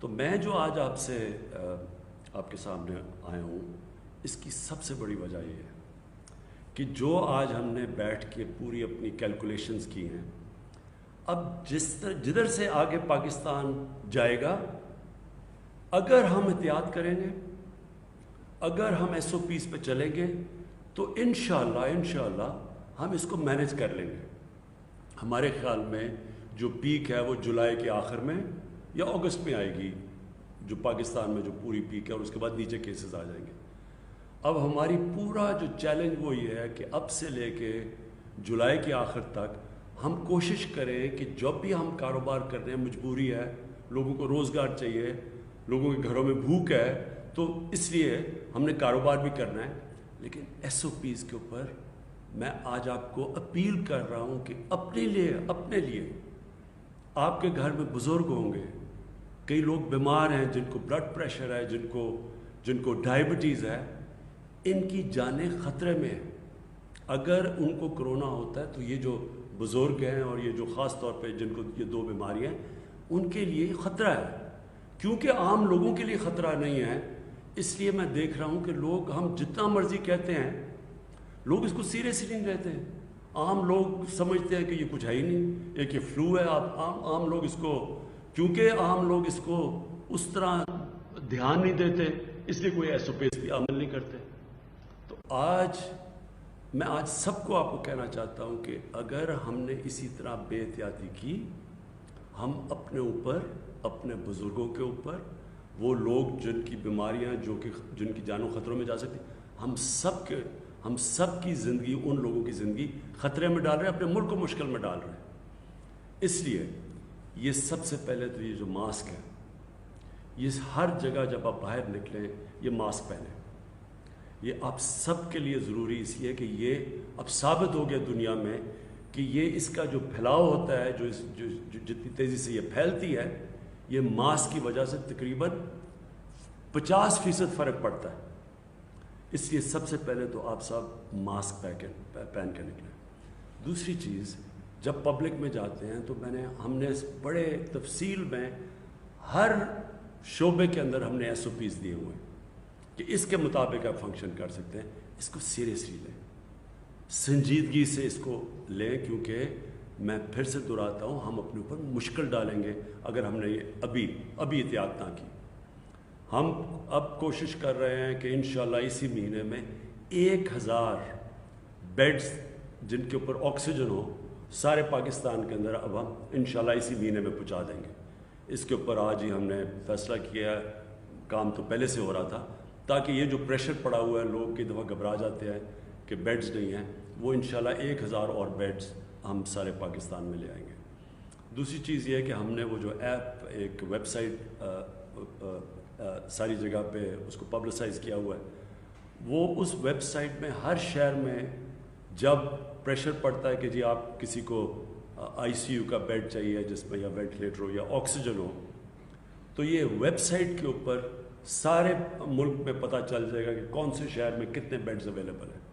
تو میں جو آج آپ سے آپ کے سامنے آیا ہوں، اس کی سب سے بڑی وجہ یہ ہے کہ جو آج ہم نے بیٹھ کے پوری اپنی کیلکولیشنز کی ہیں، اب جدھر سے آگے پاکستان جائے گا، اگر ہم احتیاط کریں گے، اگر ہم ایس او پیز پہ چلیں گے، تو انشاءاللہ ہم اس کو مینج کر لیں گے۔ ہمارے خیال میں جو پیک ہے وہ جولائی کے آخر میں یا اگست میں آئے گی، جو پاکستان میں جو پوری پیک ہے، اور اس کے بعد نیچے کیسز آ جائیں گے۔ اب ہماری پورا جو چیلنج وہ یہ ہے کہ اب سے لے کے جولائی کے آخر تک ہم کوشش کریں کہ جب بھی ہم کاروبار کر رہے ہیں، مجبوری ہے، لوگوں کو روزگار چاہیے، لوگوں کے گھروں میں بھوک ہے، تو اس لیے ہم نے کاروبار بھی کرنا ہے، لیکن ایس او پیز کے اوپر میں آج آپ کو اپیل کر رہا ہوں کہ اپنے لیے آپ کے گھر میں بزرگ ہوں گے، کئی لوگ بیمار ہیں، جن کو بلڈ پریشر ہے، جن کو ڈائبٹیز ہے، ان کی جانیں خطرے میں ہیں۔ اگر ان کو کرونا ہوتا ہے تو یہ جو بزرگ ہیں اور یہ جو خاص طور پہ جن کو یہ دو بیماریاں ہیں، ان کے لیے خطرہ ہے، کیونکہ عام لوگوں کے لیے خطرہ نہیں ہے۔ اس لیے میں دیکھ رہا ہوں کہ لوگ، ہم جتنا مرضی کہتے ہیں، لوگ اس کو سیریسلی نہیں لیتے ہیں۔ عام لوگ سمجھتے ہیں کہ یہ کچھ ہے ہی نہیں، ایک یہ فلو ہے۔ عام لوگ اس کو، کیونکہ عام لوگ اس کو اس طرح دھیان نہیں دیتے، اس لیے کوئی ایس او پیز پہ عمل نہیں کرتے۔ تو میں آج سب کو آپ کو کہنا چاہتا ہوں کہ اگر ہم نے اسی طرح بے احتیاطی کی، ہم اپنے اوپر، اپنے بزرگوں کے اوپر، وہ لوگ جن کی بیماریاں، جن کی جانوں خطروں میں جا سکتی، ہم سب کی زندگی، ان لوگوں کی زندگی خطرے میں ڈال رہے ہیں، اپنے ملک کو مشکل میں ڈال رہے ہیں۔ اس لیے یہ سب سے پہلے تو یہ جو ماسک ہے، یہ ہر جگہ جب آپ باہر نکلیں یہ ماسک پہنیں۔ یہ آپ سب کے لیے ضروری اس لیے کہ یہ اب ثابت ہو گیا دنیا میں کہ یہ اس کا جو پھیلاؤ ہوتا ہے، جو جتنی تیزی سے یہ پھیلتی ہے، یہ ماسک کی وجہ سے تقریباً 50% فرق پڑتا ہے۔ اس لیے سب سے پہلے تو آپ سب ماسک پہن کے نکلیں۔ دوسری چیز، جب پبلک میں جاتے ہیں تو ہم نے بڑے تفصیل میں ہر شعبے کے اندر ہم نے ایس او پیز دیے ہوئے ہیں کہ اس کے مطابق آپ فنکشن کر سکتے ہیں۔ اس کو سیریسلی لیں، سنجیدگی سے اس کو لیں، کیونکہ میں پھر سے دہراتا ہوں، ہم اپنے اوپر مشکل ڈالیں گے اگر ہم نے یہ ابھی احتیاط نہ کی۔ ہم اب کوشش کر رہے ہیں کہ انشاءاللہ اسی مہینے میں 1000 بیڈز جن کے اوپر آکسیجن ہو سارے پاکستان کے اندر اب ہم انشاءاللہ اسی مہینے میں پہنچا دیں گے۔ اس کے اوپر آج ہی ہم نے فیصلہ کیا ہے، کام تو پہلے سے ہو رہا تھا، تاکہ یہ جو پریشر پڑا ہوا ہے، لوگ کئی دفعہ گھبرا جاتے ہیں کہ بیڈز نہیں ہیں، وہ انشاءاللہ 1000 اور بیڈز ہم سارے پاکستان میں لے آئیں گے۔ دوسری چیز یہ ہے کہ ہم نے وہ جو ایپ، ایک ویب سائٹ ساری جگہ پہ اس کو پبلسائز کیا ہوا ہے، وہ اس ویب سائٹ میں ہر شہر میں جب پریشر پڑتا ہے کہ جی آپ کسی کو آئی سی یو کا بیڈ چاہیے جس میں یا وینٹیلیٹر ہو یا آکسیجن ہو، تو یہ ویب سائٹ کے اوپر سارے ملک میں پتہ چل جائے گا کہ کون سے شہر میں کتنے بیڈز اویلیبل ہیں۔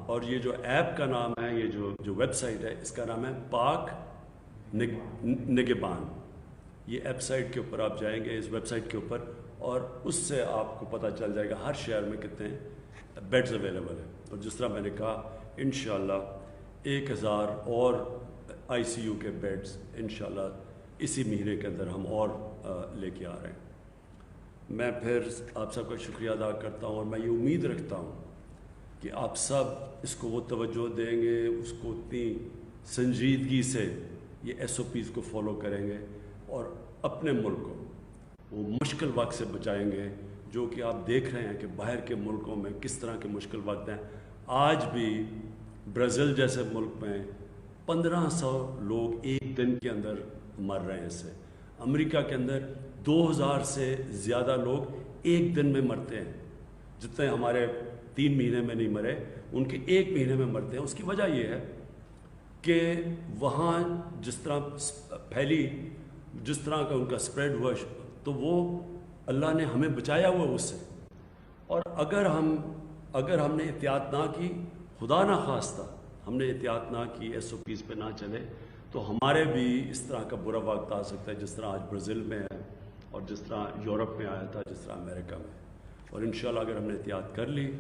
اور یہ جو ایپ کا نام ہے، یہ جو ویب سائٹ ہے، اس کا نام ہے پاک نگہبان۔ یہ ایپ سائٹ کے اوپر آپ جائیں گے، اس ویب سائٹ کے اوپر، اور اس سے آپ کو پتہ چل جائے گا ہر شہر میں کتنے بیڈز اویلیبل ہیں۔ اور جس طرح میں نے کہا، انشاءاللہ 1000 اور آئی سی یو کے بیڈز انشاءاللہ اسی مہینے کے اندر ہم اور لے کے آ رہے ہیں۔ میں پھر آپ سب کا شکریہ ادا کرتا ہوں، اور میں یہ امید رکھتا ہوں کہ آپ سب اس کو وہ توجہ دیں گے، اس کو اتنی سنجیدگی سے یہ ایس او پیز کو فالو کریں گے، اور اپنے ملک کو وہ مشکل وقت سے بچائیں گے، جو کہ آپ دیکھ رہے ہیں کہ باہر کے ملکوں میں کس طرح کے مشکل وقت ہیں۔ آج بھی برازیل جیسے ملک میں 1500 لوگ ایک دن کے اندر مر رہے ہیں اس سے۔ امریکہ کے اندر 2000 سے زیادہ لوگ ایک دن میں مرتے ہیں، جتنے ہمارے 3 مہینے میں نہیں مرے، ان کے 1 مہینے میں مرتے ہیں۔ اس کی وجہ یہ ہے کہ وہاں جس طرح پھیلی، جس طرح کا ان کا سپریڈ ہوا، تو وہ اللہ نے ہمیں بچایا ہوا اس سے۔ اور اگر ہم نے احتیاط نہ کی، خدا نہ خواستہ ہم نے احتیاط نہ کی، ایس او پیز پہ نہ چلے، تو تو ہمارے بھی اس طرح کا برا وقت آ سکتا ہے جس طرح آج برازیل میں ہے اور جس طرح یورپ میں آیا تھا، جس طرح امریکہ میں. اور انشاءاللہ اگر ہم نے احتیاط کر لی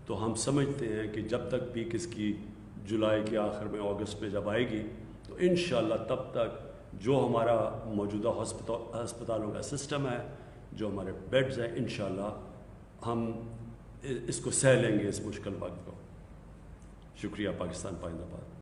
تو ہم سمجھتے ہیں کہ جب تک پیک اس کی جولائی کے آخر میں، اگست میں جب آئے گی تو انشاءاللہ تب تک جو ہمارا موجودہ ہسپتالوں کا سسٹم ہے، جو ہمارے بیڈز ہیں، انشاءاللہ ہم اس کو سہ لیں گے اس مشکل وقت کو. شکریہ. پاکستان پائندہ باد.